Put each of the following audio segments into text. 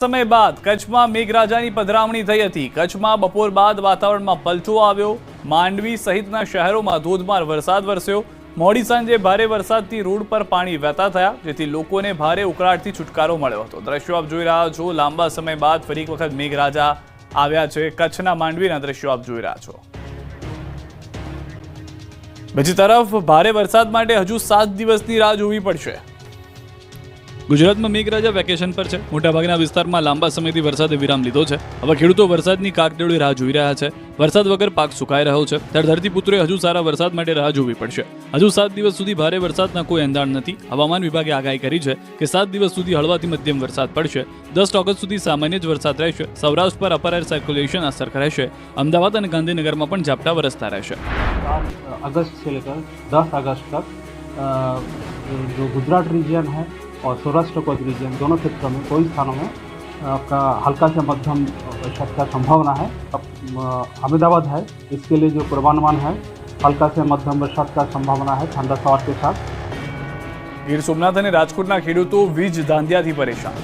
સમય બાદ કચ્છમાં મેઘરાજાની પધરામણી થઈ હતી। કચ્છમાં બપોર બાદ વાતાવરણમાં પલટો આવ્યો। માંડવી સહિતના શહેરોમાં ધોધમાર વરસાદ વરસ્યો। મોડી સાંજે ભારે વરસાદથી રોડ પર પાણી વહેતા થયા, જેથી લોકોને ભારે ઉકળાટથી છુટકારો મળ્યો હતો। દ્રશ્યો આપ જોઈ રહ્યા છો। લાંબા સમય બાદ ફરી એક વખત મેઘરાજા આવ્યા છે। કચ્છના માંડવીના દ્રશ્યો આપ જોઈ રહ્યા છો। બીજી તરફ ભારે વરસાદ માટે હજુ 7 દિવસની રાહ જોવી પડશે। ગુજરાતમાં મેઘરાજા વેકેશન પર છે। મોટાભાગના વિસ્તારમાં લાંબા સમયથી વરસાદે વિરામ લીધો છે। હવે ખેડૂતો વરસાદની કાકડોળી રાહ જોઈ રહ્યા છે। વરસાદ વગર પાક સુકાઈ રહ્યો છે, ત્યારે ધરતીપુત્રોએ હજુ સારા વરસાદ માટે રાહ જોવી પડશે। હજુ 7 દિવસ સુધી ભારે વરસાદના કોઈ એંધાણ નથી। હવામાન વિભાગે આગાહી કરી છે કે 7 દિવસ સુધી હળવાથી મધ્યમ વરસાદ પડશે। 10 ઓગસ્ટ સુધી સામાન્ય જ વરસાદ રહેશે। સૌરાષ્ટ્ર પર અપર એર સર્ક્યુલેશન અસર રહેશે। અમદાવાદ અને ગાંધીનગરમાં પણ ઝાપટા વરસતા રહેશે। 7 अगस्त से लेकर 10 अगस्त तक जो गुजरात रीजन है और सौराष्ट्र कोस्ट रीजन दोनों क्षेत्रों में कई स्थानों में आपका हल्का से मध्यम वर्षा का संभावना है। अब अहमदाबाद है, इसके लिए जो पूर्वानुमान है हल्का से मध्यम वर्षा का संभावना है ठंडा सवार के साथ। ગીર સોમનાથ અને રાજકોટના ખેડૂતો વીજ ધાંધિયાથી પરેશાન।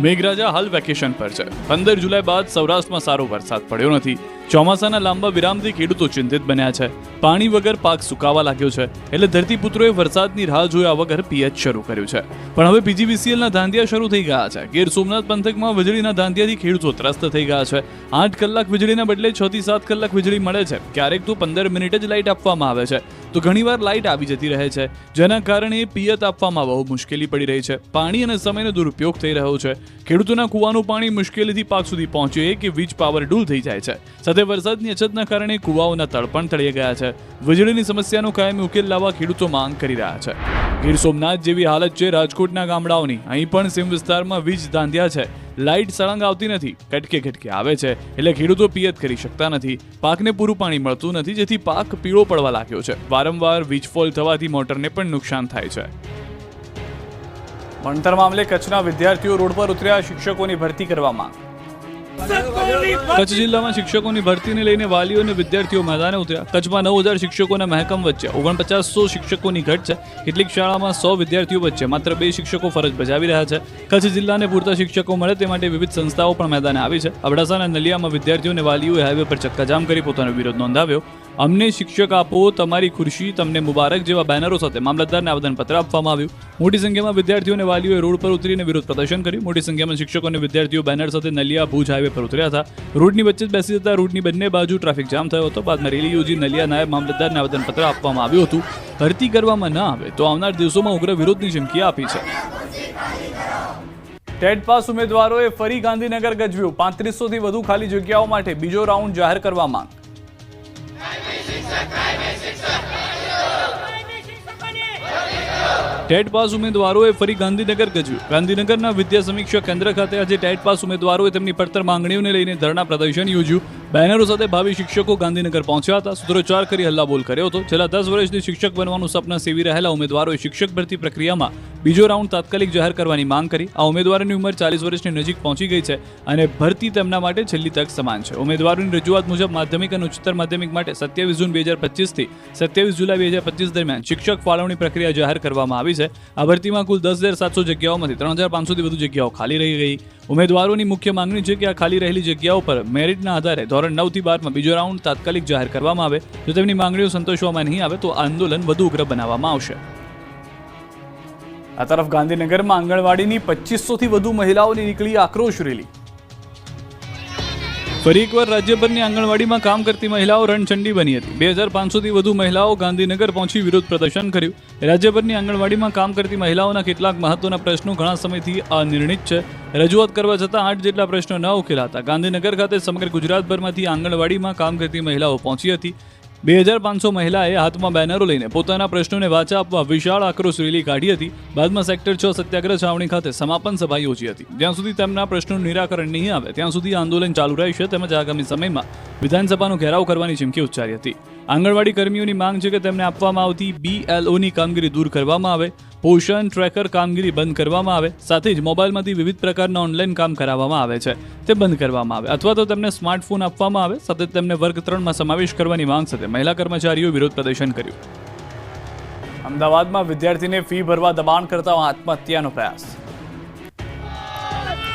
મેઘરાજા હાલ વેકેશન પર છે। 15 જુલાઈ બાદ સૌરાષ્ટ્રમાં સારો વરસાદ પડ્યો નથી। ચોમાસાના લાંબા વિરામથી ખેડૂતો ચિંતિત બન્યા છે। પાણી વગર પાક સુકાવા લાગ્યો છે, એટલે ધરતીપુત્રોએ વરસાદની રાહ જોયા વગર પિયત શરૂ કર્યું છે। પણ હવે પીજીવીસીએલના ધાંધિયા શરૂ થઈ ગયા છે। ગીર સોમનાથ પંથકમાં વીજળીના ધાંધિયાથી ખેડૂતો ત્રસ્ત થઈ ગયા છે। 8 કલાક વીજળીના બદલે 6 થી 7 કલાક વીજળી મળે છે। ક્યારેક તો 15 મિનિટ જ લાઇટ આપવામાં આવે છે, તો ઘણીવાર લાઇટ આવી જતી રહે છે, જેના કારણે પિયત આપવામાં બહુ મુશ્કેલી પડી રહી છે। પાણી અને સમયનો દુરુપયોગ થઈ રહ્યો છે। ખેડૂતોના કૂવાનું પાણી મુશ્કેલીથી પાક સુધી પહોંચે કે વીજ પાવર ડૂલ થઈ જાય છે। સાથે વરસાદની અછતના કારણે કૂવાઓના તળ પણ તળિયે ગયા છે। વીજળીની સમસ્યાનો કાયમી ઉકેલ લાવવા ખેડૂતો માંગ કરી રહ્યા છે। ગીર સોમનાથ જેવી હાલત છે રાજકોટના ગામડાઓની। અહીં પણ સીમ વિસ્તારમાં વીજ ધાંધિયા છે। લાઇટ સળંગ આવતી નથી, કટકે કટકે આવે છે, એટલે ખેડૂતો પિયત કરી શકતા નથી। પાકને પૂરું પાણી મળતું નથી, જેથી પાક પીળો પડવા લાગ્યો છે। વારંવાર વીજ ફોલ થવાથી મોટરને પણ નુકસાન થાય છે। ભણતર મામલે કચ્છના વિદ્યાર્થીઓ રોડ પર ઉતર્યા। શિક્ષકોની ભરતી કરવા માંગ। કચ્છ જિલ્લામાં શિક્ષકોની ભરતીને લઈને વાલીઓ અને વિદ્યાર્થીઓ મેદાને ઉતર્યા। કચ્છમાં 9000 શિક્ષકોના મહેકમ વચ્ચે 4900 શિક્ષકોની ઘટ છે। કેટલીક શાળામાં 100 વિદ્યાર્થીઓ વચ્ચે માત્ર 2 શિક્ષકો ફરજ બજાવી રહ્યા છે। કચ્છ જિલ્લાને પૂરતા શિક્ષકો મળે તે માટે વિવિધ સંસ્થાઓ પણ મેદાને આવી છે। અબડાસાના નલિયામાં વિદ્યાર્થીઓ અને વાલીઓએ હાઈવે પર ચક્કાજામ કરી પોતાનો વિરોધ નોંધાવ્યો। અમને શિક્ષક આપો, તમારી ખુરશી તમને મુબારક જેવા બેનરો સાથે મામલતદારને આવેદનપત્ર આપવામાં આવ્યું। મોટી સંખ્યામાં વિદ્યાર્થીઓ અને વાલીઓએ રોડ પર ઉતરીને વિરોધ પ્રદર્શન કર્યું। મોટી સંખ્યામાં શિક્ષકો અને વિદ્યાર્થીઓ બેનર સાથે નલિયા ભુજ હાઈવે પર ઉતર્યા હતા। રોડની વચ્ચે જ બેસી જતા રોડની બંને બાજુ ટ્રાફિક જામ થયો હતો। બાદમાં રેલી યોજી નલિયા નાયબ મામલતદારને આવેદનપત્ર આપવામાં આવ્યું હતું। ભરતી કરવામાં ન આવે તો આવનાર દિવસોમાં ઉગ્ર વિરોધની ચીમકી આપી છે। ટેટ પાસ ઉમેદવારોએ ફરી ગાંધીનગર ગજવ્યું। 3500 થી વધુ ખાલી જગ્યાઓ માટે બીજો રાઉન્ડ જાહેર કરવા માંગ। ટેટ પાસ ઉમેદવારોએ ફરી ગાંધીનગર ગજવ્યું। ગાંધીનગરના વિદ્યા સમીક્ષા કેન્દ્ર ખાતે આજે ટેટ પાસ ઉમેદવારોએ તેમની પડતર માંગણીઓને લઈને ધરણા પ્રદર્શન યોજ્યું। બેનરો સાથે ભાવિ શિક્ષકો ગાંધીનગર પહોંચ્યા હતા। સૂત્રોચ્ચાર કરી હલ્લાબોલ કર્યો હતો। છેલ્લા 10 વર્ષથી શિક્ષક બનવાનું સપના સેવી રહેલા ઉમેદવારોએ શિક્ષક ભરતી પ્રક્રિયામાં બીજો રાઉન્ડ તાત્કાલિક જાહેર કરવાની માંગ કરી। આ ઉમેદવારોની ઉંમર 40 વર્ષની નજીક પહોંચી ગઈ છે અને ભરતી તેમના માટે છેલ્લી તક સમાન છે। ઉમેદવારોની રજૂઆત મુજબ માધ્યમિક અને ઉચ્ચતર માધ્યમિક માટે 27 જૂન 2025 થી 27 જુલાઈ 2025 દરમિયાન શિક્ષક ફાળવણી પ્રક્રિયા જાહેર કરવામાં આવી છે। આ ભરતીમાં કુલ 10,700 જગ્યાઓમાંથી 3,500 થી વધુ જગ્યાઓ ખાલી રહી ગઈ। ઉમેદવારોની મુખ્ય માંગણી છે કે આ ખાલી રહેલી જગ્યાઓ પર મેરિટના આધારે ધોરણ 9 થી 12માં બીજો રાઉન્ડ તાત્કાલિક જાહેર કરવામાં આવે। જો તેમની માંગણીઓ સંતોષવામાં નહીં આવે તો આંદોલન વધુ ઉગ્ર બનાવવામાં આવશે। આ તરફ ગાંધીનગરમાં આંગણવાડીની 2500 થી વધુ મહિલાઓની નીકળી આક્રોશ રેલી। ફરી એકવાર રાજ્યભરની આંગણવાડીમાં કામ કરતી મહિલાઓ રણચંડી બની હતી। 2500 થી વધુ મહિલાઓ ગાંધીનગર પહોંચી વિરોધ પ્રદર્શન કર્યું। રાજ્યભરની આંગણવાડીમાં કામ કરતી મહિલાઓના કેટલાક મહત્વના પ્રશ્નો ઘણા સમયથી અનિર્ણિત છે। રજૂઆત કરવા છતાં 8 જેટલા પ્રશ્નો ન ઉકેલાતા ગાંધીનગર ખાતે સમગ્ર ગુજરાતભરમાંથી આંગણવાડીમાં કામ કરતી મહિલાઓ પહોંચી હતી। 2500 મહિલાએ હાથમાં બેનરો લઈને પોતાના પ્રશ્નોને વાચા આપવા વિશાળ આક્રોશ રેલી કાઢી હતી। બાદમાં સેક્ટર 6 સત્યાગ્રહ છાવણી ખાતે સમાપન સભા યોજી હતી। જ્યાં સુધી તેમના પ્રશ્નોનું નિરાકરણ નહીં આવે ત્યાં સુધી આંદોલન ચાલુ રહેશે, તેમજ આગામી સમયમાં વિધાનસભાનો ઘેરાવ કરવાની ચીમકી ઉચ્ચારી હતી। આંગણવાડી કર્મીઓની માંગ છે કે તેમને આપવામાં આવતી BLOની કામગીરી દૂર કરવામાં આવે। પોષણ ટ્રેકર કામગીરી બંધ કરવામાં આવે। સાથે જ મોબાઈલમાંથી વિવિધ પ્રકારના ઓનલાઈન કામ કરાવવામાં આવે છે તે બંધ કરવામાં આવે, અથવા તો તેમને સ્માર્ટફોન આપવામાં આવે। સાથે તેમને વર્ગ 3માં સમાવેશ કરવાની માંગ સાથે મહિલા કર્મચારીઓ વિરોધ પ્રદર્શન કર્યું। અમદાવાદમાં વિદ્યાર્થીને ફી ભરવા દબાણ કરતા આત્મહત્યાનો પ્રયાસ।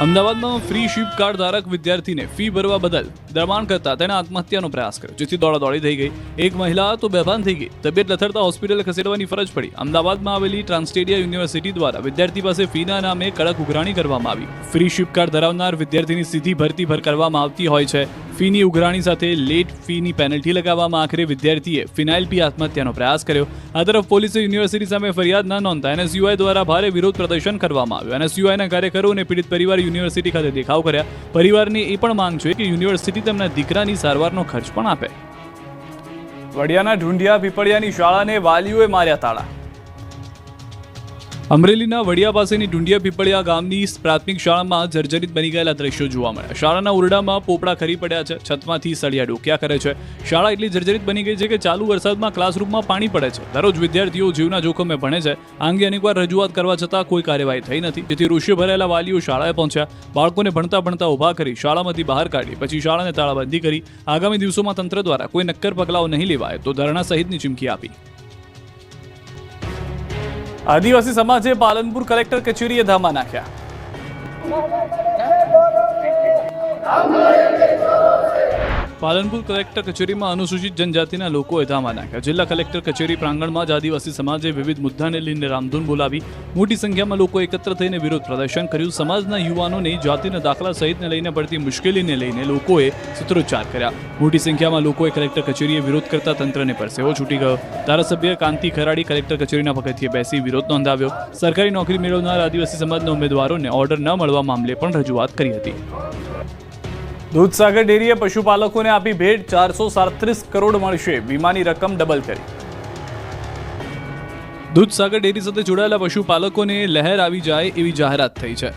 અમદાવાદમાં ફ્રી શિપ કાર્ડ ધારક વિદ્યાર્થીને ફી ભરવા બદલ દબાણ કરતા તેણે આત્મહત્યાનો પ્રયાસ કર્યો, જેથી દોડાદોડી થઈ ગઈ. એક મહિલા તો બેભાન થઈ ગઈ. તબિયત લથડતા હોસ્પિટલ ખસેડવાની ફરજ પડી. અમદાવાદમાં આવેલી ટ્રાન્સસ્ટેડિયા યુનિવર્સિટી દ્વારા વિદ્યાર્થી પાસે ફીના નામે કડક ઉઘરાણી કરવામાં આવી. ફ્રી શિપ કાર્ડ ધરાવનાર વિદ્યાર્થીની સીધી ભરતી કરવામાં આવતી હોય છે. ફીની ઉઘરાણી સાથે લેટ ફીની પેનલ્ટી લગાવવામાં આખરે વિદ્યાર્થીએ ફિનાઇલ પી આત્મહત્યાનો પ્રયાસ કર્યો. આ તરફ પોલીસે યુનિવર્સિટી સામે ફરિયાદ ન નોંધતા એનએસયુઆઈ દ્વારા ભારે વિરોધ પ્રદર્શન કરવામાં આવ્યું. એનએસયુઆઈના કાર્યકરો અને પીડિત પરિવાર યુનિવર્સિટી ખાતે દેખાવ કર્યા. પરિવારની એ પણ માંગ છે કે યુનિવર્સિટી તેમના દીકરાની સારવારનો ખર્ચ પણ આપે. વડિયાના ઢુંઢિયા પીપળિયાની શાળાને વાલીઓએ માર્યા તાળા. અમરેલીના વડિયા પાસેની ઢુંઢિયા પીપળિયા ગામની પ્રાથમિક શાળામાં જર્જરિત બની ગયેલા દ્રશ્યો જોવા મળ્યા. શાળાના ઓરડામાં પોપડા ખરી પડ્યા છે, છતમાંથી સળિયા ડોક્યા કરે છે. શાળા એટલી જર્જરિત બની ગઈ છે કે ચાલુ વરસાદમાં ક્લાસરૂમમાં પાણી પડે છે. દરરોજ વિદ્યાર્થીઓ જીવના જોખમે ભણે છે. આ અંગે અનેકવાર રજૂઆત કરવા છતાં કોઈ કાર્યવાહી થઈ નથી, જેથી રોષે ભરાયેલા વાલીઓ શાળાએ પહોંચ્યા. બાળકોને ભણતા ઊભા કરી શાળામાંથી બહાર કાઢી, પછી શાળાને તાળાબંધી કરી. આગામી દિવસોમાં તંત્ર દ્વારા કોઈ નક્કર પગલાઓ નહીં લેવાય તો ધરણા સહિતની ચીમકી આપી. આદિવાસી સમાજે પાલનપુર કલેક્ટર કચેરીએ ધામા નાખ્યા. પાલનપુર કલેક્ટર કચેરીમાં અનુસૂચિત જનજાતિના લોકોએ ધામા નાખ્યા. જિલ્લા કલેક્ટર કચેરી પ્રાંગણમાં જ આદિવાસી સમાજે વિવિધ મુદ્દાને લઈને રામધૂન બોલાવી. મોટી સંખ્યામાં લોકો એકત્ર થઈને વિરોધ પ્રદર્શન કર્યું. સમાજના યુવાનોને જાતિના દાખલા સહિતને લઈને પડતી મુશ્કેલીને લઈને લોકોએ સૂત્રોચ્ચાર કર્યા. મોટી સંખ્યામાં લોકોએ કલેક્ટર કચેરીએ વિરોધ કરતા તંત્રને પરસેવો છૂટી ગયો. ધારાસભ્ય કાંતિ ખરાડી કલેક્ટર કચેરીના પગથિયે બેસી વિરોધ નોંધાવ્યો. સરકારી નોકરી મેળવનાર આદિવાસી સમાજના ઉમેદવારોને ઓર્ડર ન મળવા મામલે પણ રજૂઆત કરી હતી. દૂધસાગર ડેરીએ પશુપાલકોને આપી ભેટ, 437 કરોડ મળશે, વીમાની રકમ ડબલ કરી. દૂધસાગર ડેરી સાથે જોડાયેલા પશુપાલકોને લહેર આવી જાય એવી જાહેરાત થઈ છે.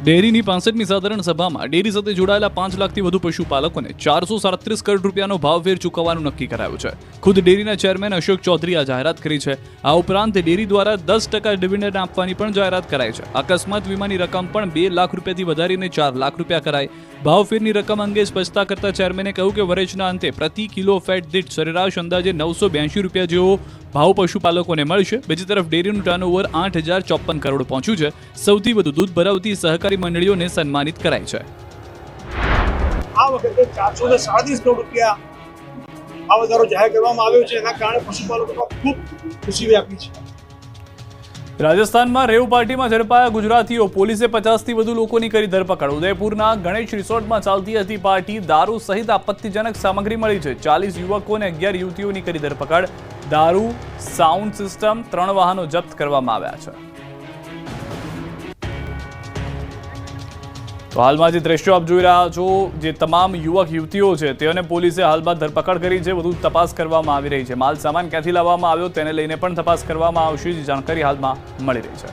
ડેરીની 65મી સાધારણ સભામાં ડેરી સાથે જોડાયેલા 5 લાખથી વધુ પશુપાલકોને 437 કરોડ રૂપિયાનો ભાવફેર ચૂકવવાનું નક્કી કરાયું છે. ખુદ ડેરીના ચેરમેન અશોક ચૌધરી આ જાહેરાત કરી છે. આ ઉપરાંત ડેરી દ્વારા 10% ડિવિડન્ડ આપવાની પણ જાહેરાત કરાઈ છે. અકસ્માત વીમાની રકમ પણ 2 લાખ રૂપિયાથી વધારીને 4 લાખ રૂપિયા કરાઈ. ભાવફેરની રકમ અંગે સ્પષ્ટતા કરતા ચેરમેને કહ્યું કે વર્ષના અંતે પ્રતિ કિલો ફેટ દીઠ સરેરાશ અંદાજે 982 રૂપિયા જેવો ભાવ પશુપાલકોને મળશે. બીજી તરફ ડેરીનું ટર્નઓવર 8,054 કરોડ પહોંચ્યું છે. સૌથી વધુ દૂધ ભરાવતી સહકારી મંડળીઓને સન્માનિત કરાઈ છે. આ વખતે 437 કરોડ રૂપિયા આ વધારો જાહેર કરવામાં આવ્યો છે. એના કારણે પશુપાલકોમાં ખૂબ ખુશી વ્યાપી છે. રાજસ્થાનમાં રેવ પાર્ટીમાં ઝડપાયા ગુજરાતીઓ. પોલીસે 50થી વધુ લોકોની કરી ધરપકડ. ઉદયપુરના ગણેશ રિસોર્ટમાં ચાલતી હતી પાર્ટી. દારૂ સહિત આપત્તિજનક સામગ્રી મળી છે. 40 યુવકો અને 11 યુવતીઓની કરી ધરપકડ. દારૂ, સાઉન્ડ સિસ્ટમ, 3 વાહનો જપ્ત કરવામાં આવ્યા છે. તો હાલમાં જે દ્રશ્યો આપ જોઈ રહ્યા છો, જે તમામ યુવક યુવતીઓ છે તેઓને પોલીસે હાલમાં ધરપકડ કરી છે. વધુ તપાસ કરવામાં આવી રહી છે. માલ સામાન ક્યાંથી લાવવામાં આવ્યો તેને લઈને પણ તપાસ કરવામાં આવશે, જે જાણકારી હાલમાં મળી રહી છે.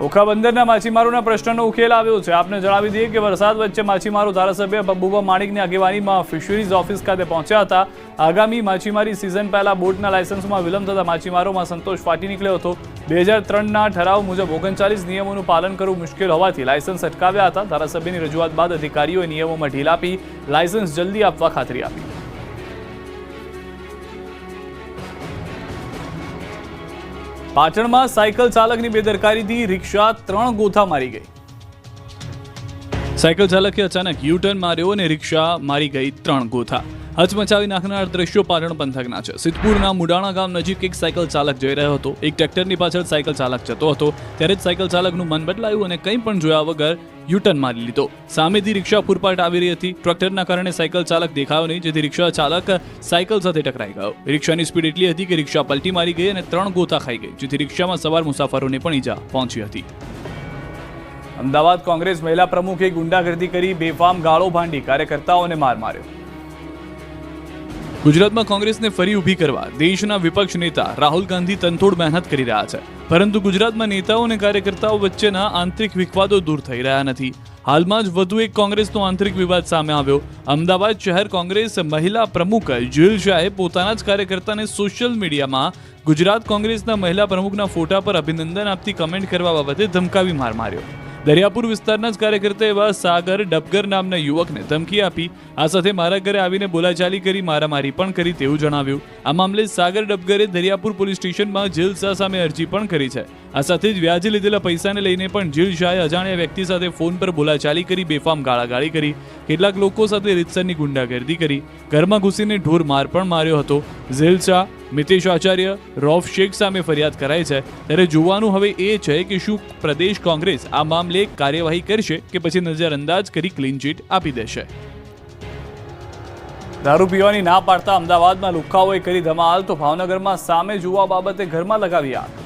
ઓખા બંદરના માછીમારોના પ્રશ્નનો ઉકેલ આવ્યો છે. આપને જણાવી દઈએ કે વરસાદ વચ્ચે માછીમારો ધારાસભ્ય બબ્બુભા માણિકની આગેવાનીમાં ફિશરીઝ ઓફિસ ખાતે પહોંચ્યા હતા. આગામી માછીમારી સિઝન પહેલા બોટના લાયસન્સમાં વિલંબ થતા માછીમારોમાં સંતોષ ફાટી નીકળ્યો હતો. 2003ના ઠરાવ મુજબ 39 નિયમોનું પાલન કરવું મુશ્કેલ હોવાથી લાયસન્સ અટકાવ્યા હતા. ધારાસભ્યની રજૂઆત બાદ અધિકારીઓએ નિયમોમાં ઢીલ આપી લાયસન્સ જલ્દી આપવા ખાતરી આપી. પાટણમાં સાયકલ ચાલકની બેદરકારીથી રિક્ષા 3 ગોથા મારી ગઈ. સાયકલ ચાલકે અચાનક યુ ટર્ન માર્યો અને રિક્ષા મારી ગઈ 3 ગોથા. હચમચાવી નાખનાર દ્રશ્યો પાટણ પંથકના છે. સિદ્ધપુરના મુડાણા ગામ નજીક એક સાયકલ ચાલક જઈ રહ્યો હતો. એક ટ્રેક્ટરની પાછળ સાયકલ ચાલક જતો હતો. ત્યારે જ સાયકલ ચાલકનું મન બદલાયું અને કંઈ પણ જોયા વગર યુટર્ન મારી લીધો. સામેથી રિક્ષા પૂરપાટ આવી રહી હતી. ટ્રેક્ટરના કારણે સાયકલ ચાલક દેખાયો નહીં, જેથી રિક્ષા ચાલક સાયકલ સાથે ટકરાઈ ગયો. રિક્ષાની સ્પીડ એટલી હતી કે રિક્ષા પલટી મારી ગઈ અને 3 ગોથા ખાઈ ગઈ, જેથી રિક્ષામાં સવાર મુસાફરોને પણ ઈજા પહોંચી હતી. અમદાવાદ કોંગ્રેસ મહિલા પ્રમુખે ગુંડાગર્દી કરી બેફામ ગાળો ભાંડી કાર્યકર્તાઓને માર માર્યો. ગુજરાતમાં કોંગ્રેસને ફરી ઊભી કરવા દેશના વિપક્ષ નેતા રાહુલ ગાંધી તનતોડ મહેનત કરી રહ્યા છે, પરંતુ ગુજરાતમાં નેતાઓ અને કાર્યકર્તાઓ વચ્ચેના આંતરિક વિવાદો દૂર થઈ રહ્યા નથી. હાલમાં જ વધુ એક કોંગ્રેસનો આંતરિક વિવાદ સામે આવ્યો. અમદાવાદ શહેર કોંગ્રેસ મહિલા પ્રમુખ જુએલ શાહે પોતાના જ કાર્યકર્તાને સોશિયલ મીડિયામાં ગુજરાત કોંગ્રેસના મહિલા પ્રમુખના ફોટા પર અભિનંદન આપતી કમેન્ટ કરવા બાબતે ધમકાવી માર માર્યો. દરિયાપુર વિસ્તારના જ કાર્યકર્તા એવા સાગર ડબગર નામના યુવકને ધમકી આપી આ સાથે મારા ઘરે આવીને બોલાચાલી કરી મારામારી પણ કરી તેવું જણાવ્યું. આ મામલે સાગર ડબગરે દરિયાપુર પોલીસ સ્ટેશનમાં જેલ સામે અરજી પણ કરી છે. આ સાથે જ વ્યાજે લીધેલા પૈસાને લઈને પણ ઝીલ શાહે અજાણ્યા વ્યક્તિ સાથે ફોન પર બોલાચાલી કરી, બેફામ ગાળાગાળી કરી, કેટલાક લોકો સાથે રીતસરની ગુંડાગર્દી કરી, ઘરમાં ઘૂસીને ઢોર માર પણ માર્યો હતો. ઝીલ શાહ, મિતેશ આચાર્ય, રૌફ શેખ સામે ફરિયાદ કરાઈ છે. ત્યારે જોવાનું હવે એ છે કે શું પ્રદેશ કોંગ્રેસ આ મામલે કાર્યવાહી કરશે કે પછી નજરઅંદાજ કરી ક્લીન ચીટ આપી દેશે. દારૂ પીવાની ના પાડતા અમદાવાદમાં લુખ્ખાઓએ કરી ધમાલ, તો ભાવનગરમાં સામે જોવા બાબતે ઘરમાં લગાવી આગ.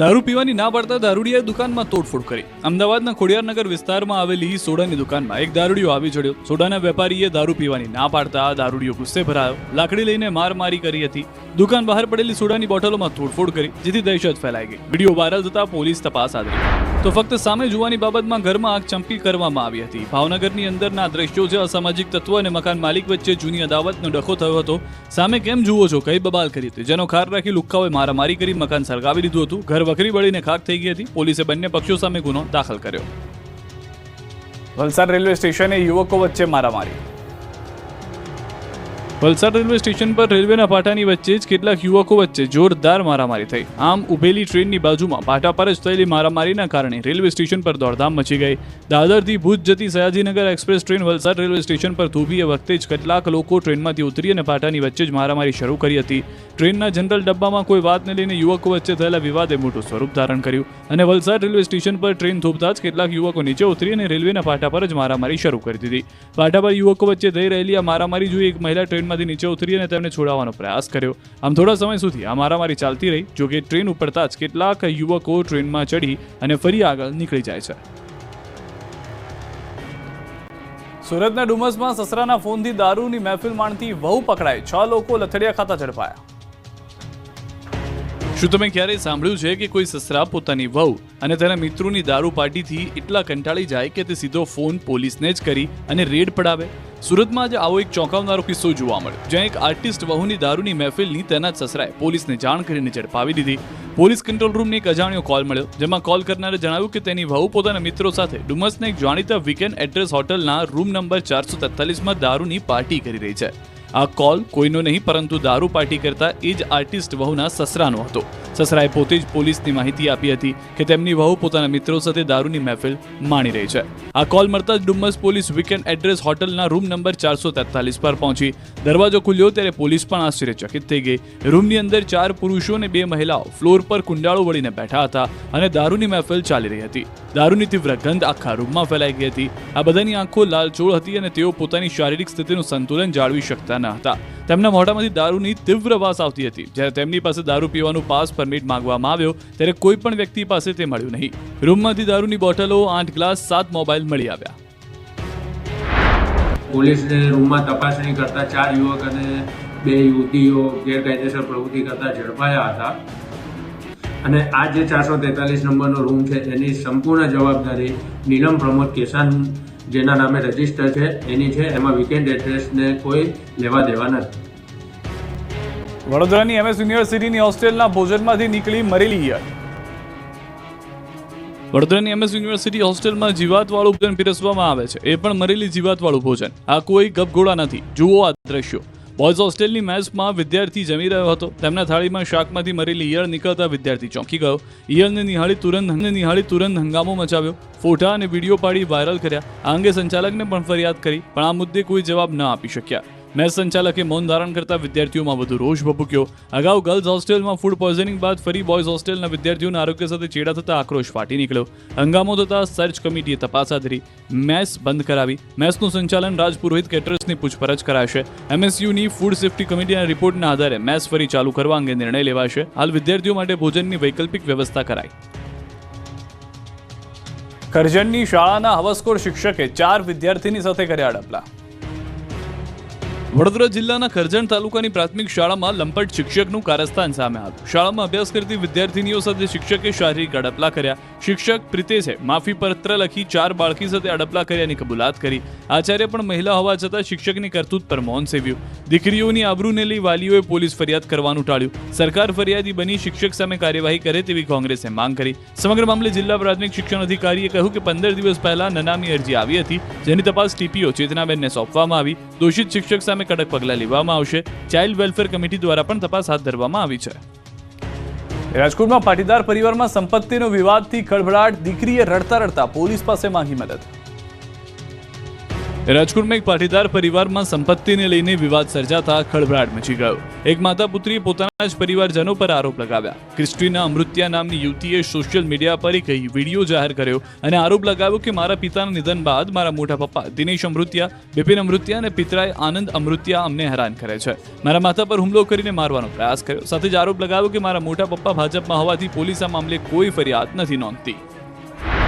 દારૂ પીવાની ના પાડતા દારૂડિયાએ દુકાનમાં તોડફોડ કરી. અમદાવાદના ખોડિયારનગર વિસ્તારમાં આવેલી સોડાની દુકાનમાં એક દારૂડિયો આવી ચડ્યો. સોડાના વેપારીએ દારૂ પીવાની ના પાડતા દારૂડિયો ગુસ્સે ભરાયો, લાકડી લઈને મારમારી કરી હતી. દુકાન બહાર પડેલી સોડાની બોટલોમાં તોડફોડ કરી, જેથી દહેશત ફેલાઈ ગઈ. વિડીયો વાયરલ થતા પોલીસ તપાસ હાથ ધરી. તો ફક્ત સામે જોવાની બાબતમાં ઘરમાં આગ ચંપી કરવામાં આવી હતી. ભાવનગરની અંદરના દ્રશ્યો છે. અસામાજિક તત્વો અને મકાન માલિક વચ્ચે જૂની અદાવતનો ડખો થયો હતો. સામે કેમ જુઓ છો, કઈ બબાલ કરી હતી, જેનો ખાર રાખી લુખ્ખાઓએ મારામારી કરી મકાન સળગાવી દીધું હતું. ઘર વખરી બળીને ખાક થઈ ગઈ હતી. પોલીસે બંને પક્ષો સામે ગુનો દાખલ કર્યો. વલસાડ રેલવે સ્ટેશને યુવકો વચ્ચે મારામારી. વલસાડ રેલવે સ્ટેશન પર રેલવેના પાટાની વચ્ચે જ કેટલાક યુવકો વચ્ચે જોરદાર મારામારી થઈ. આમ ઉભેલી ટ્રેનની બાજુમાં પાટા પર જ થયેલી મારામારીના કારણે રેલવે સ્ટેશન પર દોડધામ મચી ગઈ. દાદરથી ભુજ જતી Sayajinagar express train Valsad railway station પર થોભી એ વખતે જ કેટલાક લોકો ટ્રેનમાંથી ઉતરી અને પાટાની વચ્ચે જ મારામારી શરૂ કરી હતી. ટ્રેનના જનરલ ડબ્બામાં કોઈ વાતને લઈને યુવકો વચ્ચે થયેલા વિવાદે મોટું સ્વરૂપ ધારણ કર્યું અને વલસાડ રેલવે સ્ટેશન પર ટ્રેન થોભતા જ કેટલાક યુવકો નીચે ઉતરી અને રેલવેના પાટા પર જ મારામારી શરૂ કરી દીધી. પાટા પર યુવકો વચ્ચે થઈ રહેલી આ મારામારી જોઈ એક મહિલા ટ્રેનમાંથી નીચે ઉતરી અને તેમને છોડાવવાનો પ્રયાસ કર્યો. આમ થોડા સમય સુધી આ મારામારી ચાલતી રહી. જોકે ટ્રેન ઉપડતા જ કેટલાક યુવકો ટ્રેનમાં ચડી અને ફરી આગળ નીકળી જાય છે. સુરતના ડુમસમાં સસરાના ફોનથી દારૂની મહેફિલ માણતી વહુ પકડાઈ. 6 લોકો લથડિયા ખાતા ઝડપાયા. શું તમે ક્યારેય સાંભળ્યું છે કે કોઈ સસરા પોતાની વહુ અને તેના મિત્રોની દારૂ પાર્ટીથી એટલા કંટાળી જાય કે તે સીધો ફોન પોલીસને જ કરી અને રેડ પડાવે? સુરતમાં આજે આવો એક ચોંકાવનારો કિસ્સો જોવા મળ્યો, જ્યાં એક આર્ટિસ્ટ વહુની દારૂની મહેફિલની તેના જ સસરાએ પોલીસને જાણ કરીને ઝડપાવી દીધી. પોલીસ કંટ્રોલ રૂમને એક અજાણ્યો કોલ મળ્યો, જેમાં કોલ કરનારે જણાવ્યું કે તેની વહુ પોતાના મિત્રો સાથે ડુમસના એક જાણીતા વીકેન્ડ એડ્રેસ હોટલના રૂમ નંબર 443માં દારૂની પાર્ટી કરી રહી છે. આ કોલ કોઈનો નહીં પરંતુ દારૂ પાર્ટી કરતા એ જ આર્ટિસ્ટ વહુના સસરાનો હતો. સસરાએ પોતે જ પોલીસની માહિતી આપી હતી કે તેમની વહુ પોતાના મિત્રો સાથે દારૂની મહેફિલ માણી રહી છે. આ કોલ મળતા જ ડુમસ પોલીસ વીકેન્ડ એડ્રેસ હોટલના રૂમ નંબર 443 પર પહોંચી. દરવાજો ખુલ્યો ત્યારે પોલીસ પણ આશ્ચર્યચકિત થઈ ગઈ. રૂમની અંદર 4 પુરુષો અને 2 મહિલાઓ ફ્લોર પર કુંડાળો વળીને બેઠા હતા અને દારૂની મહેફિલ ચાલી રહી હતી. દારૂની તીવ્ર ગંધ આખા રૂમમાં ફેલાઈ ગઈ હતી. આ બધાની આંખો લાલચોળ હતી અને તેઓ પોતાની શારીરિક સ્થિતિનું સંતુલન જાળવી શકતા ન હતા. તેમના મોઢામાંથી દારૂની તીવ્ર વાસ આવતી હતી. જ્યારે તેમની પાસે દારૂ પીવાનું પાસ પરમિટ માંગવામાં આવ્યો ત્યારે કોઈ પણ વ્યક્તિ પાસે તે મળ્યું નહીં. રૂમમાંથી દારૂની બોટલો, 8 ગ્લાસ, 7 મોબાઈલ મળી આવ્યા. પોલીસને રૂમમાં તપાસણી કરતા 4 યુવક અને 2 યુવતીઓ ગેરકાયદેસર પ્રવૃત્તિ કરતા ઝડપાયા હતા અને આ જે 443 નંબરનો રૂમ છે એની સંપૂર્ણ જવાબદારી નીલમ પ્રમોદ કેસાન જેના નામે રજીસ્ટર છે એની છે. એમાં વીકેન્ડ એડ્રેસને કોઈ લેવા દેવા નથી. વડોદરાની MS યુનિવર્સિટીની હોસ્ટેલના ભોજનમાંથી નીકળી મરેલી ઈયળ. વડોદરાની MS યુનિવર્સિટી હોસ્ટેલમાં જીવાતવાળું ભોજન પીરસવામાં આવે છે, એ પણ મરેલી જીવાતવાળું ભોજન. આ કોઈ ગપગોળા નથી. જુઓ આ દ્રશ્યો. બોયઝ હોસ્ટેલની મેસમાં વિદ્યાર્થી જમી રહ્યો હતો. તેમના થાળીમાં શાકમાંથી મરેલી ઈયળ નીકળતા વિદ્યાર્થી ચોંકી ગયો. ઈયળને નિહાળી તુરંત હંગામો મચાવ્યો. ફોટા અને વિડીયો પાડી વાયરલ કર્યા. આ અંગે સંચાલકને પણ ફરિયાદ કરી, પણ આ મુદ્દે કોઈ જવાબ ન આપી શક્યા. મેસ સંચાલકે મૌન ધારણ કરતા વિદ્યાર્થીઓમાં વધુ રોષ ભભૂક્યો. અગાઉ ગર્લ્સ હોસ્ટેલમાં ફૂડ પોઈઝનિંગ બાદ ફરી બોયઝ હોસ્ટેલના વિદ્યાર્થીઓના આરોગ્ય સાથે ચેડા થતા આક્રોશ ફાટી નીકળ્યો. હંગામો થતા સર્ચ કમિટીએ તપાસ હાથ ધરી. મેસ બંધ કરાવી. મેસનું સંચાલન રાજપુરોહિત કેટરર્સની પૂછપરછ કરાશે. MSUની ફૂડ સેફ્ટી કમિટીના રિપોર્ટના આધારે મેસ ફરી ચાલુ કરવા અંગે નિર્ણય લેવાશે. હાલ વિદ્યાર્થીઓ માટે ભોજનની વૈકલ્પિક વ્યવસ્થા કરાઈ. કરજણની શાળાના હવસખોર શિક્ષકે 4 વિદ્યાર્થીની સાથે કર્યા અડપલા. વડોદરા જિલ્લાના કરજણ તાલુકાની પ્રાથમિક શાળામાં લંપટ શિક્ષકનું કારસ્તાન સામે આવ્યું. શાળામાં અભ્યાસ કરતી વિદ્યાર્થીનીઓ સાથે શિક્ષકે શારીરિક અડપલા કર્યા. શિક્ષક પ્રિતેશે માફી પત્ર લખી 4 બાળકી સાથે અડપલા કર્યાની કબૂલાત કરી. આચાર્ય પણ મહિલા હોવા છતાં શિક્ષકની કરતૂત પર મૌન સેવ્યું. દીકરીઓની આબરૂને લઈ વાલીઓએ પોલીસ ફરિયાદ કરવાનું ટાળ્યું. સરકાર ફરિયાદી બની શિક્ષક સામે કાર્યવાહી કરે તેવી કોંગ્રેસે માંગ કરી. સમગ્ર મામલે જિલ્લા પ્રાથમિક શિક્ષણ અધિકારીએ કહ્યું કે 15 દિવસ પહેલા નનામી અરજી આવી હતી, જેની તપાસ TPO ચેતનાબેનને સોંપવામાં આવી. દોષિત શિક્ષક સામે કડક પગલાં લેવામાં આવશે. ચાઇલ્ડ વેલફેર કમિટી દ્વારા પણ તપાસ હાથ ધરવામાં આવી છે. રાજકોટમાં પાટીદાર પરિવારમાં સંપત્તિનો વિવાદથી ખળભળાટ, દીકરીએ રડતા રડતા પોલીસ પાસે માંગી મદદ. રાજકોટમાં એક પાટીદાર પરિવારમાં સંપત્તિને લઈને વિવાદ સર્જાતા ખળભળાટ મચી ગયો. એક માતા પુત્રીએ પોતાના જ પરિવારજનો પર આરોપ લગાવ્યા. ક્રિસ્ટીના અમૃત્યા નામની યુવતીએ સોશિયલ મીડિયા પર એક વિડીયો જાહેર કર્યો અને આરોપ લગાવ્યો કે મારા પિતાના નિધન બાદ મારા મોટા પપ્પા દિનેશ અમૃત્યા, બિપિન અમૃત્યા અને પિતરાએ આનંદ અમૃત્યા અમને હેરાન કરે છે. મારા માતા પર હુમલો કરીને મારવાનો પ્રયાસ કર્યો. સાથે જ આરોપ લગાવ્યો કે મારા મોટા પપ્પા ભાજપમાં હોવાથી પોલીસ આ મામલે કોઈ ફરિયાદ નથી નોંધતી.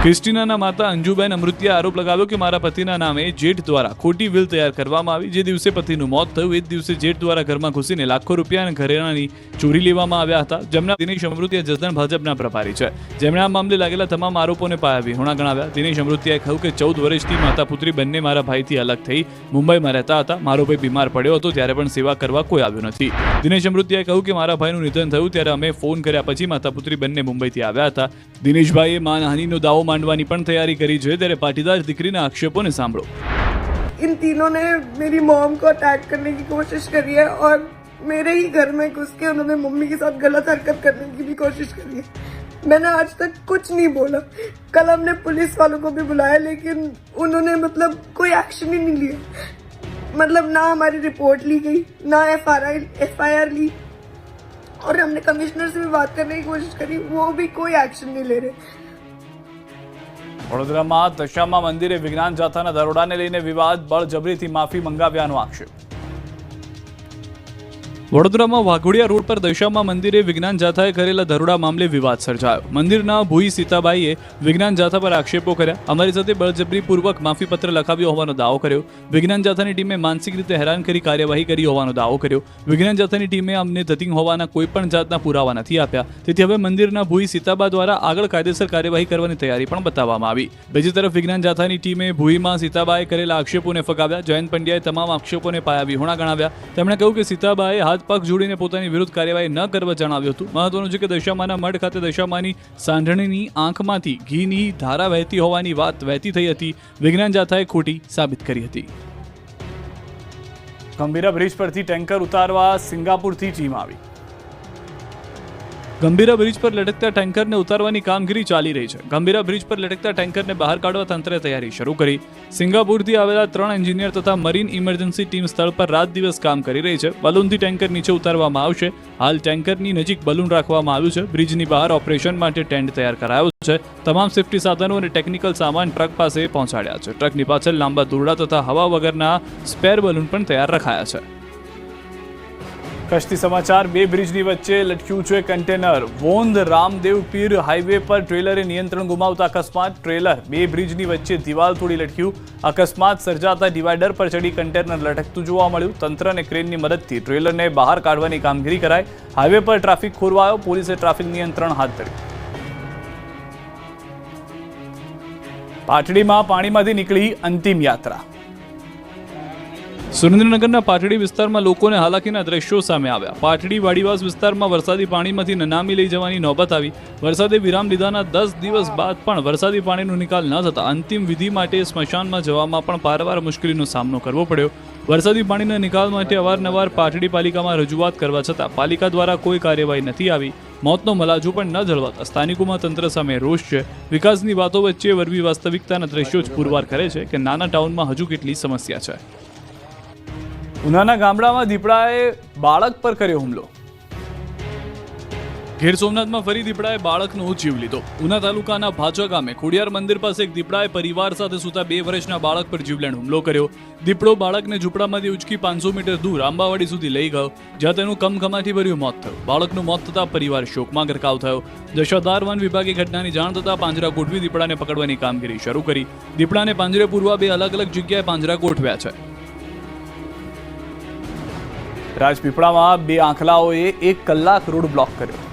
ક્રિસ્ટીનાના માતા અંજુબેન અમૃત્યાએ આરોપ લગાવ્યો કે મારા પતિના નામે જેઠ દ્વારા ખોટી વિલ તૈયાર કરવામાં આવી. જે દિવસે પતિનું મોત થયું એ જ દિવસે જેઠ દ્વારા ઘરમાં ઘૂસીને લાખો રૂપિયા અને ઘરેણાની ચોરી લેવામાં આવ્યા હતા. જેમના દિનેશ અમૃત્યા જસદણ ભાજપના પ્રભારી છે, જેમણે આ મામલે લાગેલા તમામ આરોપોને પાયાવિહોણા ગણાવ્યા. દિનેશ અમૃત્યાએ કહ્યું કે 14 વર્ષથી માતા પુત્રી બંને મારા ભાઈથી અલગ થઈ મુંબઈમાં રહેતા હતા. મારો ભાઈ બીમાર પડ્યો હતો ત્યારે પણ સેવા કરવા કોઈ આવ્યો નથી. દિનેશ અમૃત્યાએ કહ્યું કે મારા ભાઈનું નિધન થયું ત્યારે અમે ફોન કર્યા પછી માતા પુત્રી બંને મુંબઈથી આવ્યા હતા. દિનેશભાઈએ માનહાનિનો દાવો માંડવાની પણ तैयारी करी है. तेरे पाटीदार दिक्करीना आक्षेपों ने सांभळो. इन तीनों ने मेरी मॉम को अटैक करने की कोशिश करी है और मेरे ही घर में घुस के उन्होंने मम्मी के साथ गलत हरकत करने की भी कोशिश करी है. मैंने आज तक कुछ नहीं बोला. कल हमने पुलिस वालों को भी बुलाया लेकिन उन्होंने मतलब कोई एक्शन ही नहीं लिया. मतलब ना हमारी रिपोर्ट ली गई, ना FIR ली, और हमने कमिश्नर से भी बात करने की कोशिश करी, वो भी कोई एक्शन नहीं ले रहे. વડોદરામાં દશામા મંદિરે વિજ્ઞાન જાથાના દરોડાને લઈને વિવાદ, બળજબરીથી માફી મંગાવ્યાનો આક્ષેપ. વડોદરામાં વાઘોડિયા રોડ પર દશામા મંદિરે વિજ્ઞાન જાથાએ કરેલા દરોડા મામલે વિવાદ સર્જાયો. મંદિરના ભૂઈ સીતાબાઈએ વિજ્ઞાન જાથા પર આક્ષેપો કર્યા. અમારી સાથે બળજબરીપૂર્વક માફીપત્ર લખાવ્યો હોવાનો દાવો કર્યો. વિજ્ઞાન જાથાની ટીમે માનસિક રીતે હેરાન કરી કાર્યવાહી કરી હોવાનો દાવો કર્યો. વિજ્ઞાન જાથાની ટીમે અમને ધતિંગ હોવાના કોઈ પણ જાતના પુરાવા નથી આપ્યા. તેથી હવે મંદિરના ભૂઈ સીતાબા દ્વારા આગળ કાયદેસર કાર્યવાહી કરવાની તૈયારી પણ બતાવવામાં આવી. બીજી તરફ વિજ્ઞાન જાથાની ટીમે ભૂઈમાં સીતાબાએ કરેલા આક્ષેપોને ફગાવ્યા. જયંત પંડ્યાએ તમામ આક્ષેપોને પાયાવિહોણા ગણાવ્યા. તેમણે કહ્યું કે સીતાબાએ પગ જોડીને પોતાની વિરુદ્ધ કાર્યવાહી ન કરવા જણાવ્યું હતું. મહત્વનું છે કે દશામાના મઢ ખાતે દશામાની સાંઢણીની આંખમાંથી ઘીની ધારા વહેતી હોવાની વાત વહેતી થઈ હતી. વિજ્ઞાન જાથાએ ખોટી સાબિત કરી હતી. ગંભીરા બ્રિજ પરથી ટેન્કર ઉતારવા સિંગાપુરથી ટીમ આવી. ગંભીરા બ્રિજ પર લટકતા ટેન્કરને ઉતારવાની કામગીરી ચાલી રહી છે. ગંભીરા બ્રિજ પર લટકતા ટેન્કરને બહાર કાઢવા તંત્રે તૈયારી શરૂ કરી. સિંગાપુરથી આવેલા 3 એન્જિનિયર તથા મરીન ઇમરજન્સી ટીમ સ્થળ પર રાત દિવસ કામ કરી રહી છે. બલૂનથી ટેન્કર નીચે ઉતારવામાં આવશે. હાલ ટેન્કરની નજીક બલૂન રાખવામાં આવ્યું છે. બ્રિજની બહાર ઓપરેશન માટે ટેન્ટ તૈયાર કરાયો છે. તમામ સેફટી સાધનો અને ટેકનિકલ સામાન ટ્રક પાસે પહોંચાડ્યા છે. ટ્રકની પાછળ લાંબા દોરડા તથા હવા વગરના સ્પેર બલૂન પણ તૈયાર રખાયા છે. કચ્છથી સમાચાર. 2 બ્રિજની વચ્ચે લટક્યું છે કન્ટેનર. વોંધ રામદેવ પીર હાઈવે પર ટ્રેલરે નિયંત્રણ ગુમાવતા અકસ્માત. ટ્રેલર 2 બ્રિજની વચ્ચે દિવાલ તોડી લટક્યું. અકસ્માત સર્જાતા ડિવાઈડર પર ચડી કન્ટેનર લટકતું જોવા મળ્યું. તંત્ર અને ક્રેનની મદદથી ટ્રેલરને બહાર કાઢવાની કામગીરી કરાઈ. હાઈવે પર ટ્રાફિક ખોરવાયો. પોલીસે ટ્રાફિક નિયંત્રણ હાથ ધર્યું. પાટડીમાં પાણીમાંથી નીકળી અંતિમ યાત્રા. સુરેન્દ્રનગરના પાટડી વિસ્તારમાં લોકોને હાલાકીના દ્રશ્યો સામે આવ્યા. પાટડી વાડીવાસ વિસ્તારમાં વરસાદી પાણીમાંથી નનામી લઈ જવાની નોબત આવી. વરસાદે વિરામ લીધાના 10 દિવસ બાદ પણ વરસાદી પાણીનો નિકાલ ન થતા અંતિમ વિધિ માટે સ્મશાનમાં જવામાં પણ પારવાર મુશ્કેલીનો સામનો કરવો પડ્યો. વરસાદી પાણીના નિકાલ માટે અવારનવાર પાટડી પાલિકામાં રજૂઆત કરવા છતાં પાલિકા દ્વારા કોઈ કાર્યવાહી નથી આવી. મોતનો મલાજુ પણ ન જળવાતા સ્થાનિકોમાં તંત્ર સામે રોષ છે. વિકાસની વાતો વચ્ચે વરવી વાસ્તવિકતાના દ્રશ્યો જ પુરવાર કરે છે કે નાના ટાઉનમાં હજુ કેટલી સમસ્યા છે. ઉનાના ગામડામાં દીપડાએ બાળક પર કર્યો હુમલો. ગીર સોમનાથમાં ફરી દીપડાએ બાળકનો જીવ લીધો. ઉના તાલુકાના ભાચા ગામે ખોડિયાર મંદિર પાસે એક દીપડાએ પરિવાર સાથે સૂતા 2 વર્ષના બાળક પર જીવલેણ હુમલો કર્યો. દીપડો બાળકને ઝૂંપડામાંથી ઉચકી 500 મીટર દૂર આંબાવાડી સુધી લઈ ગયો, જ્યાં તેનું કમકમાટી ભર્યું મોત થયું. બાળકનું મોત થતાં પરિવાર શોકમાં ગરકાવ થયો. જશોદાર વન વિભાગે ઘટનાની જાણ થતાં પાંજરા ગોઠવી દીપડાને પકડવાની કામગીરી શરૂ કરી. દીપડાને પાંજરે પૂરવા 2 અલગ અલગ જગ્યાએ પાંજરા ગોઠવ્યા છે. રાજપીપળામાં 2 આંખલાઓએ 1 કલાક રોડ બ્લોક કર્યો.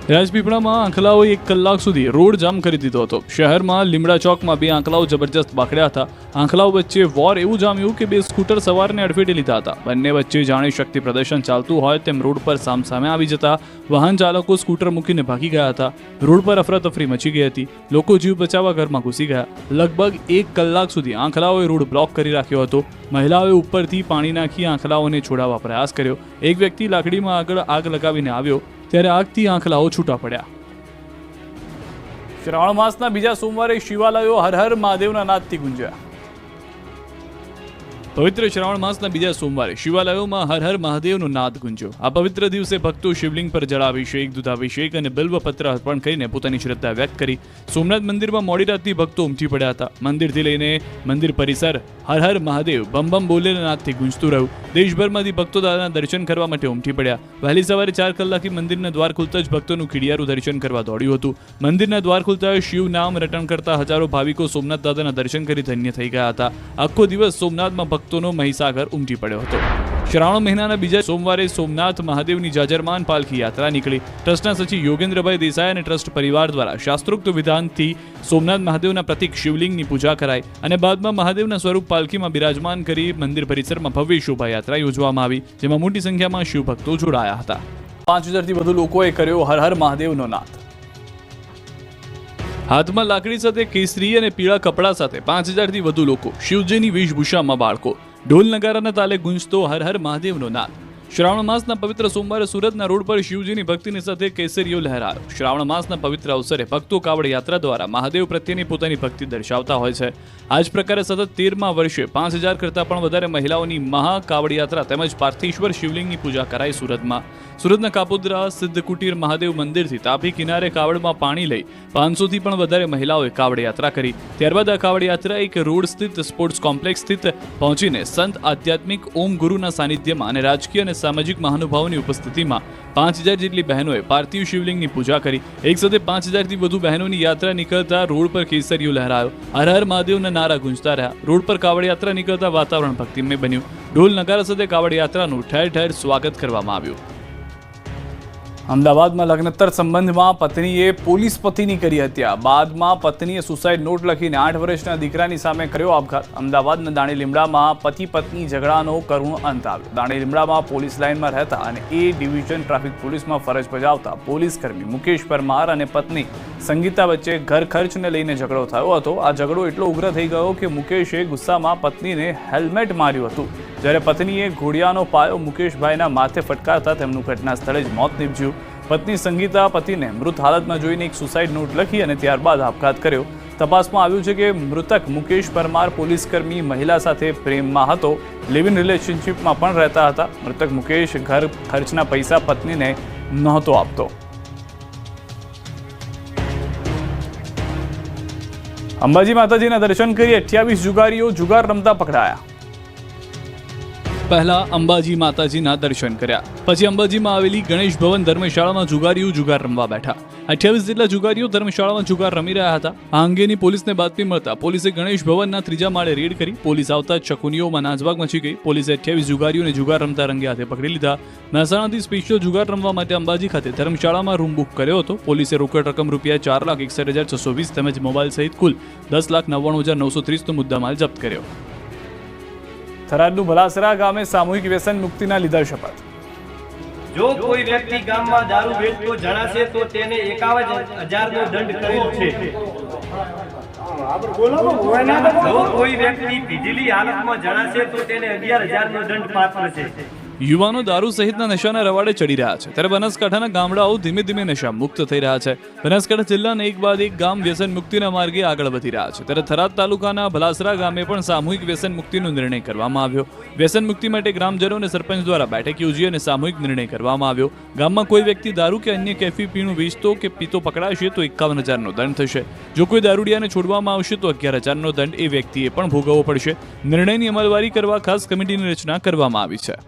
રાજપીપળામાં આંખલાઓએ 1 કલાક સુધી રોડ જામ કરી દીધો હતો. શહેરમાં લીમડા ચોકમાં 2 આંખલાઓ જબરજસ્ત બાખડ્યા હતા. આંખલાઓ વચ્ચે વોર એવું જામ્યું કે 2 સ્કૂટર સવારને અડફેટે લીધા હતા. બંને વચ્ચે જાણે શક્તિ પ્રદર્શન ચાલતું હોય તેમ રોડ પર સામસામે આવી જતા વાહન ચાલકો સ્કૂટર મૂકીને ભાગી ગયા હતા. રોડ પર અફરાતફરી મચી ગઈ હતી. લોકો જીવ બચાવવા ઘરમાં ઘૂસી ગયા. લગભગ 1 કલાક સુધી આંખલાઓએ રોડ બ્લોક કરી રાખ્યો હતો. મહિલાઓએ ઉપરથી પાણી નાખી આંખલાઓને છોડાવવા પ્રયાસ કર્યો. એક વ્યક્તિ લાકડીમાં આગળ આગ લગાવીને આવ્યો. ત્યારે આગથી આંખલાઓ છૂટા પડ્યા. શ્રાવણ માસના બીજા સોમવારે શિવાલયો હર હર મહાદેવના નાદથી ગુંજ્યા. પવિત્ર શ્રાવણ માસના બીજા સોમવારે શિવાલયોમાં હર હર મહાદેવનો નાદ ગુંજ્યો. આ પવિત્ર દિવસે ભક્તો શિવલિંગ પર જળાભિષેક, દૂધાભિષેક અને બિલ્વપત્ર અર્પણ કરીને પોતાની શ્રદ્ધા વ્યક્ત કરી સોમનાથ મંદિરમાં મોડી રાતથી ભક્તો ઉમટી પડ્યા હતા. મંદિરથી લઈને મંદિર પરિસર હર હર મહાદેવ બમ બમ બોલેના નાદથી ગુંજતું રહ્યું. દેશભરમાંથી ભક્તો દાદાના દર્શન કરવા માટે ઉમટી પડ્યા. વહેલી સવારે 4 કલાકથી મંદિરના દ્વાર ખુલતા જ ભક્તોનું ખીડિયારું દર્શન કરવા દોડ્યું હતું. મંદિરના દ્વાર ખુલતા શિવ નામ રટણ કરતા હજારો ભાવિકો સોમનાથ દાદાના દર્શન કરી ધન્ય થઈ ગયા હતા. આખો દિવસ સોમનાથમાં ભક્તોનો મહીસાગર ઉમટી પડ્યો હતો. શ્રાવણ મહિનાના બીજા સોમવારે સોમનાથ મહાદેવની જાજરમાન પાલખી યાત્રા નીકળી. ટ્રસ્ટના સચિવ યોગેન્દ્રભાઈ દેસાઈ અને ટ્રસ્ટ પરિવાર દ્વારા શાસ્ત્રોક્ત વિધાનથી સોમનાથ મહાદેવના પ્રતિક શિવલિંગની પૂજા કરાઈ અને બાદમાં મહાદેવના સ્વરૂપ પાલખીમાં બિરાજમાન કરી મંદિર પરિસરમાં ભવ્ય શોભાયાત્રા યોજવામાં આવી, જેમાં મોટી સંખ્યામાં શિવભક્તો જોડાયા હતા. 5000થી વધુ લોકોએ કર્યો હર હર મહાદેવનો નાદ. હાથમાં લાકડી સાથે કેસરી અને પીળા કપડા સાથે 5000થી વધુ લોકો, શિવજીની વેશભૂષામાં બાળકો, ઢોલ નગારાના તાલે ગુંજતો હર હર મહાદેવનો નાદ. શ્રાવણ માસના પવિત્ર સોમવારે સુરતના રોડ પર શિવજીની ભક્તિની સાથે કેસરીઓ લહેરાયો. શ્રાવણ માસના પવિત્ર અવસરે ભક્તો કાવડ યાત્રા દ્વારા મહાદેવ પ્રત્યેની પોતાની ભક્તિ દર્શાવતા હોય છે. આ જ પ્રકારે સતત 13મા વર્ષે 5000 કરતાં પણ વધારે મહિલાઓની મહાકાવડ યાત્રા તેમજ પાર્થેશ્વર શિવલિંગની પૂજા કરાઈ સુરતમાં. સુરતના કાપોદ્રા સિદ્ધ કુટીર મહાદેવ મંદિરથી તાપી કિનારે કાવડમાં પાણી લઈ 500થી પણ વધારે મહિલાઓએ કાવડ યાત્રા કરી. ત્યારબાદ આ કાવડ યાત્રા એક રોડ સ્થિત સ્પોર્ટ્સ કોમ્પ્લેક્સ સ્થિત પહોંચીને સંત આધ્યાત્મિક ઓમ ગુરુના સાનિધ્યમાં અને રાજકીય અને સામાજિક મહાનુભાવોની ઉપસ્થિતિમાં 5000 જેટલી બહેનોએ પાર્થિવ શિવલિંગની પૂજા કરી. એક સાથે 5000થી વધુ બહેનોની યાત્રા નીકળતા રોડ પર કેસરીઓ લહેરાયો. હર હર મહાદેવના નારા ગુંજતા રહ્યા. રોડ પર કાવડ યાત્રા નીકળતા વાતાવરણ ભક્તિમય બન્યું. ઢોલ નગારા સાથે કાવડ યાત્રાનું ઠેર ઠેર સ્વાગત કરવામાં આવ્યું. અમદાવાદમાં લગ્નોત્તર સંબંધમાં પત્નીએ પોલીસ પતિની કરી હત્યા. બાદમાં પત્નીએ સુસાઇડ નોટ લખીને 8 વર્ષના દીકરાની સામે કર્યો આપઘાત. અમદાવાદના દાણી લીમડામાં પતિ પત્ની ઝઘડાનો કરુણ અંત આવ્યો. દાણી લીમડામાં પોલીસ લાઇનમાં રહેતા અને એ ડિવિઝન ટ્રાફિક પોલીસમાં ફરજ બજાવતા પોલીસ કર્મી મુકેશ પરમાર અને પત્ની સંગીતા વચ્ચે ઘર ખર્ચને લઈને ઝઘડો થયો હતો. આ ઝઘડો એટલો ઉગ્ર થઈ ગયો કે મુકેશે ગુસ્સામાં પત્નીને હેલ્મેટ માર્યું હતું, જ્યારે પત્નીએ ઘોડિયાનો પાયો મુકેશભાઈના માથે ફટકારતા તેમનું ઘટના સ્થળે જ મોત નીપજ્યું. પત્ની સંગીતા પતિને મૃત હાલતમાં જોઈને એક સુસાઇડ નોટ લખી અને ત્યારબાદ આપઘાત કર્યો. તપાસમાં આવ્યું છે કે મૃતક મુકેશ પરમાર પોલીસકર્મી મહિલા સાથે પ્રેમમાં હતો, લિવ ઇન રિલેશનશિપમાં પણ રહેતા હતા. મૃતક મુકેશ ઘર ખર્ચના પૈસા પત્નીને નહોતો આપતો. અંબાજી માતાજીના દર્શન કરી 28 જુગારીઓ જુગાર રમતા પકડાયા. પહેલા અંબાજી માતાજીના દર્શન કર્યા, પછી અંબાજીમાં આવેલી ગણેશ ભવન ધર્મશાળામાં જુગારીઓ જુગાર રમવા બેઠા. 28 જેટલા જુગારીઓ ધર્મશાળામાં જુગાર રમી રહ્યા હતા. આ અંગેની પોલીસને બાતમી મળતા પોલીસે ગણેશ ભવનના 3જા માળે રેડ કરી. પોલીસ આવતા ચકુનીઓમાં નાસભાગ મચી ગઈ. પોલીસે 28 જુગારીઓને જુગાર રમતા રંગે હાથે પકડી લીધા. મહેસાણાથી સ્પેશિયલ જુગાર રમવા માટે અંબાજી ખાતે ધર્મશાળામાં રૂમ બુક કર્યો હતો. પોલીસે રોકડ રકમ રૂપિયા 4,61,620 તેમજ મોબાઈલ સહિત કુલ 10,99,930 નો મુદ્દામાલ જપ્ત કર્યો. થરાદનું ભલાસરા ગામે સામૂહિક વ્યસન મુક્તિના લીધા શપથ. જો કોઈ વ્યક્તિ ગામમાં દારૂ વેચતો જણાશે તો તેને 51,000 નો દંડ કરેલ છે. જો કોઈ વ્યક્તિ પીધેલી હાલતમાં જણાશે તો તેને 11,000 નો દંડ પાત્ર છે. યુવાનો દારૂ સહિતના નશાના રવાડે ચડી રહ્યા છે, ત્યારે બનાસકાંઠાના ગામડાઓ ધીમે ધીમે નશા મુક્ત થઈ રહ્યા છે. બનાસકાંઠા જિલ્લાના એક બાદ એક ગામ વ્યસન મુક્તિના માર્ગે આગળ વધી રહ્યા છે, ત્યારે થરાદ તાલુકાના ભલાસરા ગામે પણ સામૂહિક વ્યસન મુક્તિનો નિર્ણય કરવામાં આવ્યો. વ્યસન મુક્તિ માટે ગ્રામજનો અને સરપંચ દ્વારા બેઠક યોજી અને સામૂહિક નિર્ણય કરવામાં આવ્યો. ગામમાં કોઈ વ્યક્તિ દારૂ કે અન્ય કેફી પીણું વેચતો કે પીતો પકડાશે તો 51,000 નો દંડ થશે. જો કોઈ દારૂડિયાને છોડવામાં આવશે તો 11,000 નો દંડ એ વ્યક્તિએ પણ ભોગવવો પડશે. નિર્ણયની અમલવારી કરવા ખાસ કમિટીની રચના કરવામાં આવી છે.